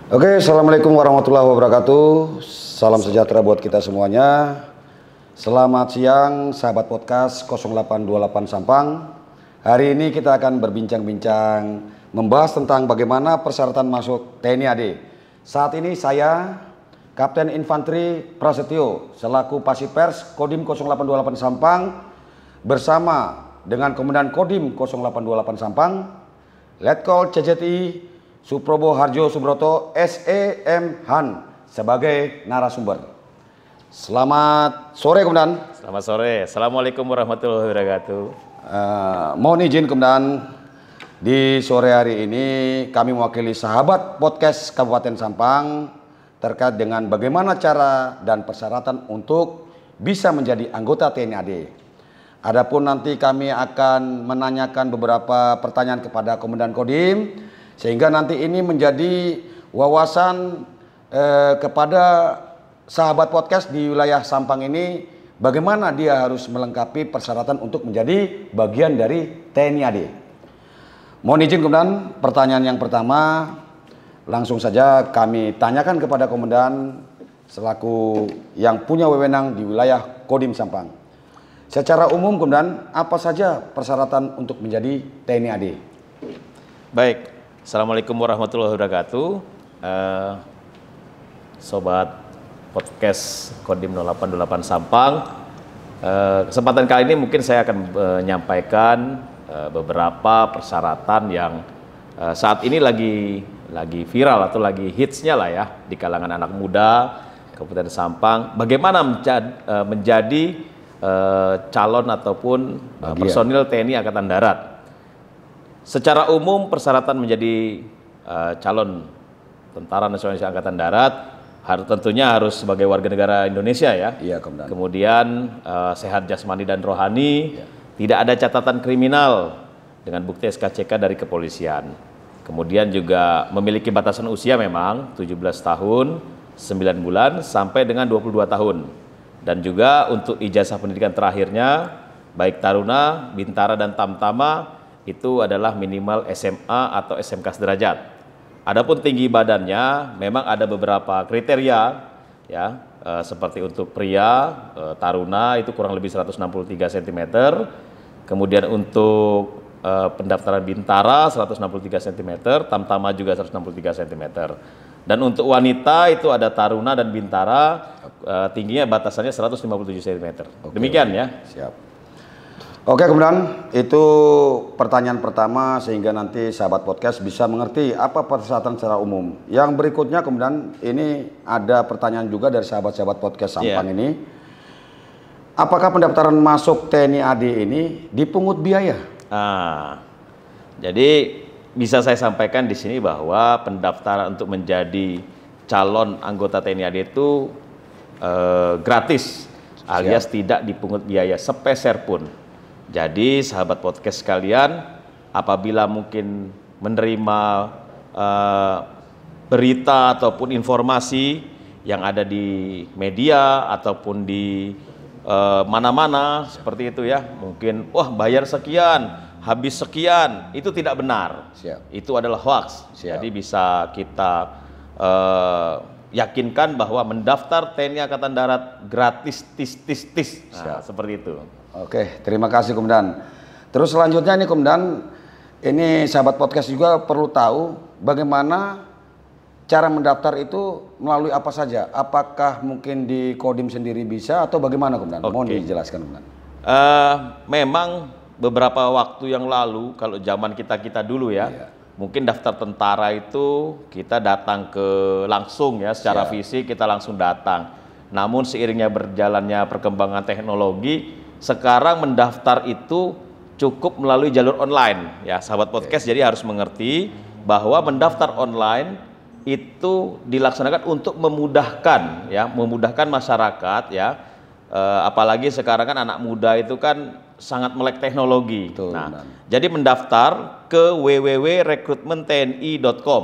Oke, Assalamualaikum warahmatullahi wabarakatuh. Salam sejahtera buat kita semuanya. Selamat siang sahabat podcast 0828 Sampang. Hari ini kita akan berbincang-bincang membahas tentang bagaimana persyaratan masuk TNI AD. Saat ini saya Kapten Infanteri Prasetyo selaku Pasipers Kodim 0828 Sampang bersama dengan Komandan Kodim 0828 Sampang, Letkol CJTI Suprobo Harjo Subroto SEM Han sebagai narasumber. Selamat sore Komandan. Selamat sore. Assalamualaikum warahmatullahi wabarakatuh. Mohon izin Komandan, di sore hari ini kami mewakili sahabat podcast Kabupaten Sampang terkait dengan bagaimana cara dan persyaratan untuk bisa menjadi anggota TNI AD. Adapun nanti kami akan menanyakan beberapa pertanyaan kepada Komandan Kodim, sehingga nanti ini menjadi wawasan kepada sahabat podcast di wilayah Sampang ini, bagaimana dia harus melengkapi persyaratan untuk menjadi bagian dari TNI AD. Mohon izin Komandan, pertanyaan yang pertama langsung saja kami tanyakan kepada Komandan selaku yang punya wewenang di wilayah Kodim Sampang. Secara umum Komandan, apa saja persyaratan untuk menjadi TNI AD? Baik, Assalamualaikum warahmatullahi wabarakatuh. Sobat podcast Kodim 0828 Sampang. Kesempatan kali ini mungkin saya akan menyampaikan beberapa persyaratan yang saat ini lagi viral atau lagi hitsnya lah ya di kalangan anak muda Kabupaten Sampang. Bagaimana menjadi calon ataupun personil TNI Angkatan Darat. Secara umum persyaratan menjadi calon Tentara Nasional Indonesia Angkatan Darat tentunya harus sebagai warga negara Indonesia ya. Iya, Komandan. Kemudian sehat jasmani dan rohani, tidak ada catatan kriminal dengan bukti SKCK dari kepolisian. Kemudian juga memiliki batasan usia memang 17 tahun, 9 bulan sampai dengan 22 tahun. Dan juga untuk ijazah pendidikan terakhirnya, baik Taruna, Bintara, dan Tamtama, itu adalah minimal SMA atau SMK sederajat. Adapun tinggi badannya, memang ada beberapa kriteria, ya, seperti untuk pria, Taruna itu kurang lebih 163 cm, kemudian untuk pendaftaran Bintara 163 cm, Tamtama juga 163 cm. Dan untuk wanita itu ada Taruna dan Bintara, tingginya batasannya 157 cm. Demikian ya. Siap. Oke Komandan, itu pertanyaan pertama sehingga nanti sahabat podcast bisa mengerti apa persyaratan secara umum. Yang berikutnya Komandan, ini ada pertanyaan juga dari sahabat-sahabat podcast Sampang ini. Apakah pendaftaran masuk TNI AD ini dipungut biaya? Jadi bisa saya sampaikan di sini bahwa pendaftaran untuk menjadi calon anggota TNI AD itu gratis, alias tidak dipungut biaya sepeser pun. Jadi sahabat podcast sekalian, apabila mungkin menerima berita ataupun informasi yang ada di media ataupun di mana-mana seperti itu ya, mungkin wah bayar sekian, habis sekian, itu tidak benar. Siap. Itu adalah hoax. Siap. Jadi bisa kita yakinkan bahwa mendaftar TNI Angkatan Darat gratis tis. Nah, seperti itu. Oke, terima kasih Komandan. Terus selanjutnya nih Komandan, ini sahabat podcast juga perlu tahu bagaimana cara mendaftar itu melalui apa saja. Apakah mungkin di Kodim sendiri bisa atau bagaimana Komandan? Mohon dijelaskan Komandan. Memang beberapa waktu yang lalu, kalau zaman kita dulu ya, mungkin daftar tentara itu kita datang ke langsung ya, secara fisik kita langsung datang. Namun seiringnya berjalannya perkembangan teknologi, sekarang mendaftar itu cukup melalui jalur online ya, sahabat podcast. Jadi harus mengerti bahwa mendaftar online itu dilaksanakan untuk memudahkan ya, memudahkan masyarakat ya. Apalagi sekarang kan anak muda itu kan sangat melek teknologi. Betul, nah, jadi mendaftar ke www.rekrutmentni.com.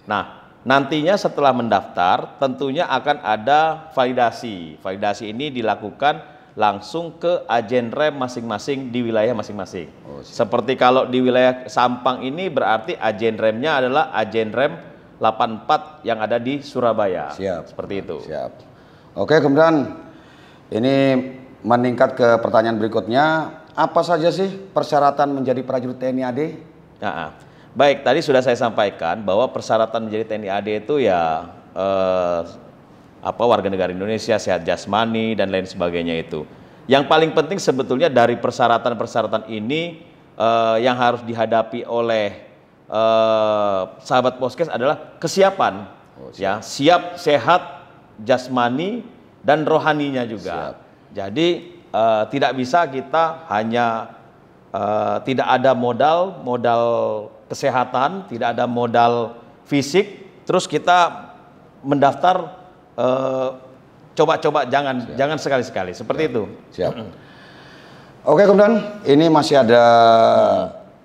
Nah, nantinya setelah mendaftar tentunya akan ada validasi. Validasi ini dilakukan langsung ke agen rem masing-masing di wilayah masing-masing. Seperti kalau di wilayah Sampang ini berarti agen remnya adalah agen rem 84 yang ada di Surabaya. Siap. Seperti itu. Siap. Oke, kemudian ini meningkat ke pertanyaan berikutnya. Apa saja sih persyaratan menjadi prajurit TNI AD? Nah, baik, tadi sudah saya sampaikan bahwa persyaratan menjadi TNI AD itu ya warga negara Indonesia, sehat jasmani dan lain sebagainya itu. Yang paling penting sebetulnya dari persyaratan-persyaratan ini yang harus dihadapi oleh sahabat podcast adalah kesiapan, ya, siap, sehat jasmani dan rohaninya juga. Siap. Jadi tidak bisa kita hanya tidak ada modal kesehatan, tidak ada modal fisik, terus kita mendaftar coba-coba, jangan sekali-sekali seperti itu. Siap. Oke, kemudian ini masih ada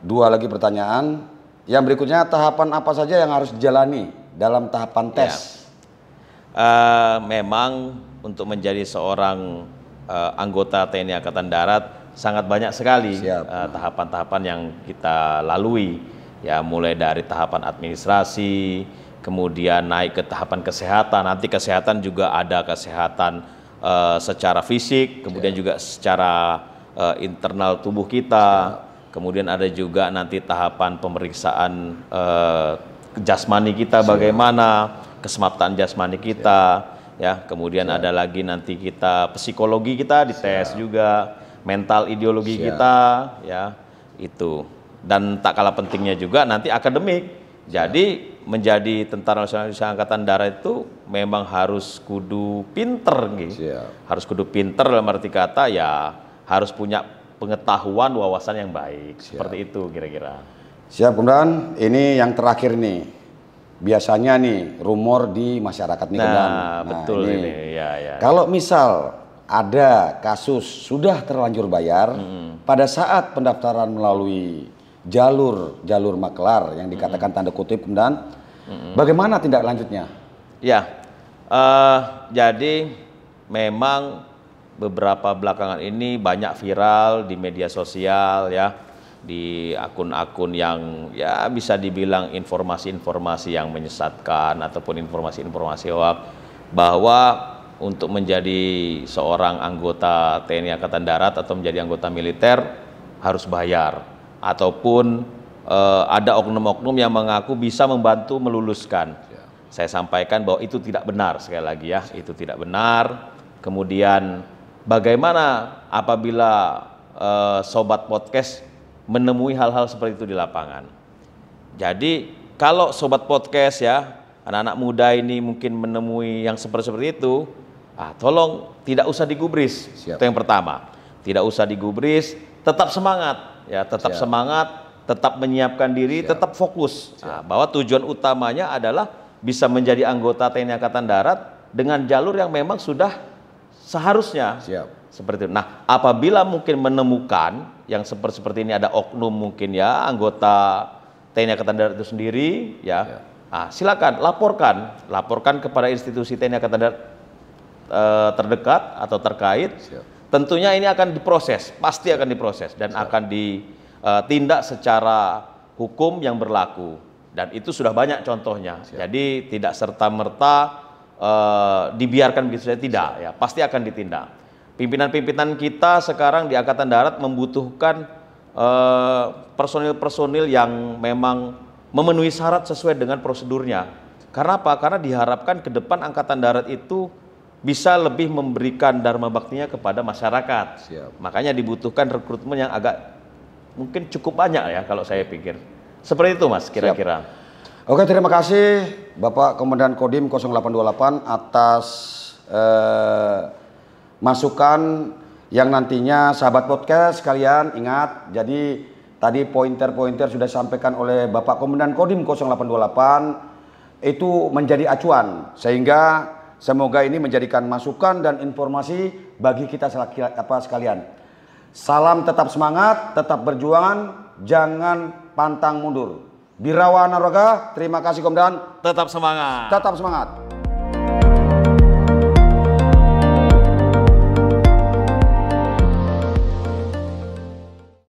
2 lagi pertanyaan. Yang berikutnya, tahapan apa saja yang harus dijalani dalam tahapan tes? Memang untuk menjadi seorang anggota TNI Angkatan Darat sangat banyak sekali tahapan-tahapan yang kita lalui, ya, mulai dari tahapan administrasi, kemudian naik ke tahapan kesehatan. Nanti kesehatan juga ada kesehatan secara fisik, kemudian juga secara internal tubuh kita. Kemudian ada juga nanti tahapan pemeriksaan jasmani kita, bagaimana kesemaptaan jasmani kita, ya. Kemudian ada lagi nanti kita psikologi kita dites juga, mental ideologi kita, ya, itu. Dan tak kalah pentingnya juga nanti akademik. Jadi menjadi Tentara Nasional Indonesia Angkatan Darat itu memang harus kudu pinter, gitu. Harus kudu pinter dalam arti kata ya harus punya pengetahuan, wawasan yang baik. Seperti itu kira-kira. Siap, kemudian ini yang terakhir nih. Biasanya nih rumor di masyarakat nih, betul ini. Ya. Kalau misal ada kasus sudah terlanjur bayar pada saat pendaftaran melalui jalur maklar yang dikatakan tanda kutip, kemudian bagaimana tindak lanjutnya? Ya, jadi memang beberapa belakangan ini banyak viral di media sosial, ya, di akun-akun yang ya bisa dibilang informasi-informasi yang menyesatkan ataupun informasi-informasi hoax bahwa untuk menjadi seorang anggota TNI Angkatan Darat atau menjadi anggota militer harus bayar, ataupun ada oknum-oknum yang mengaku bisa membantu meluluskan. Saya sampaikan bahwa itu tidak benar, sekali lagi ya, itu tidak benar. Kemudian bagaimana apabila sobat podcast menemui hal-hal seperti itu di lapangan? Jadi kalau sobat podcast, ya, anak-anak muda ini mungkin menemui yang seperti itu, tolong tidak usah digubris. Itu yang pertama, tidak usah digubris, tetap semangat, ya, tetap semangat, tetap menyiapkan diri, tetap fokus. Bahwa tujuan utamanya adalah bisa menjadi anggota TNI Angkatan Darat dengan jalur yang memang sudah seharusnya. Seperti itu. Nah, apabila mungkin menemukan yang seperti ini, ada oknum mungkin, ya, anggota TNI Angkatan Darat itu sendiri, ya, silakan laporkan kepada institusi TNI Angkatan Darat terdekat atau terkait. Tentunya ini akan diproses, pasti akan diproses dan akan ditindak secara hukum yang berlaku, dan itu sudah banyak contohnya. Jadi tidak serta-merta dibiarkan begitu saja, tidak, ya, pasti akan ditindak. Pimpinan-pimpinan kita sekarang di Angkatan Darat membutuhkan personil-personil yang memang memenuhi syarat sesuai dengan prosedurnya. Karena apa? Karena diharapkan ke depan Angkatan Darat itu bisa lebih memberikan dharma baktinya kepada masyarakat. Makanya dibutuhkan rekrutmen yang agak mungkin cukup banyak, ya, kalau saya pikir. Seperti itu, Mas, kira-kira. Oke, terima kasih Bapak Komandan Kodim 0828 atas masukan yang nantinya sahabat podcast sekalian ingat. Jadi tadi pointer-pointer sudah disampaikan oleh Bapak Komandan Kodim 0828 itu menjadi acuan, sehingga semoga ini menjadikan masukan dan informasi bagi kita sekalian. Salam tetap semangat, tetap berjuang, jangan pantang mundur. Birawa Naroga, terima kasih Komandan. Tetap semangat. Tetap semangat.